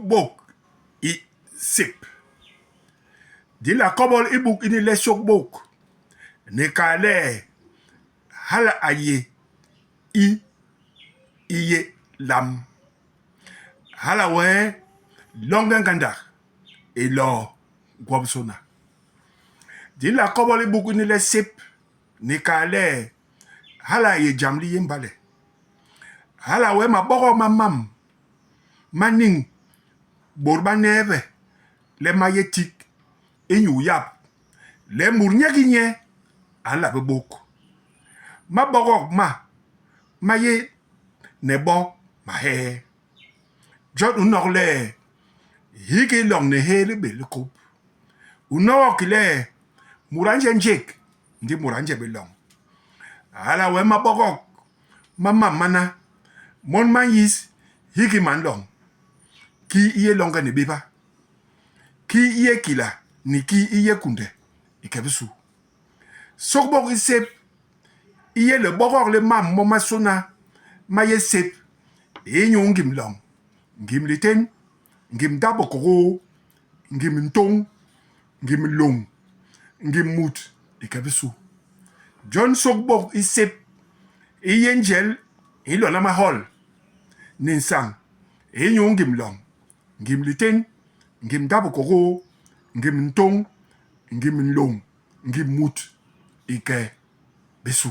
bok i sip. Di la kobol i buk ini le sok bok. Ne ka le hala aye i iye lam. Hala we longan ganda e lo gwabsona. Di la kobol i buk ini le sip. Ne ka le hala ye jamli yembale. Hala we ma boko ma mam. Maning borba neve le mayetik enyu yap le murnya ginye ala bebok ma bogok ma ye nebo ma he jot unok le hiki long ne he le bel kop unok le muranje njek ndi muranje belong ala we ma bogok ma mana mon mayis hiki man long ki iye longa ne beba ki iye kila ni ki iye kunde ikebisu sokbok isep iye le bogok le mam moma sona ma ye sep enyo ngim long ngim liten ngim dabo koko ngim ntong ngim long ngim mut ikebisu John sokbok isep iye njel ilo na mahol ninsang enyo ngim long ngim liten ngim dabo koko ngim ntong ngim long ngim mut ike besu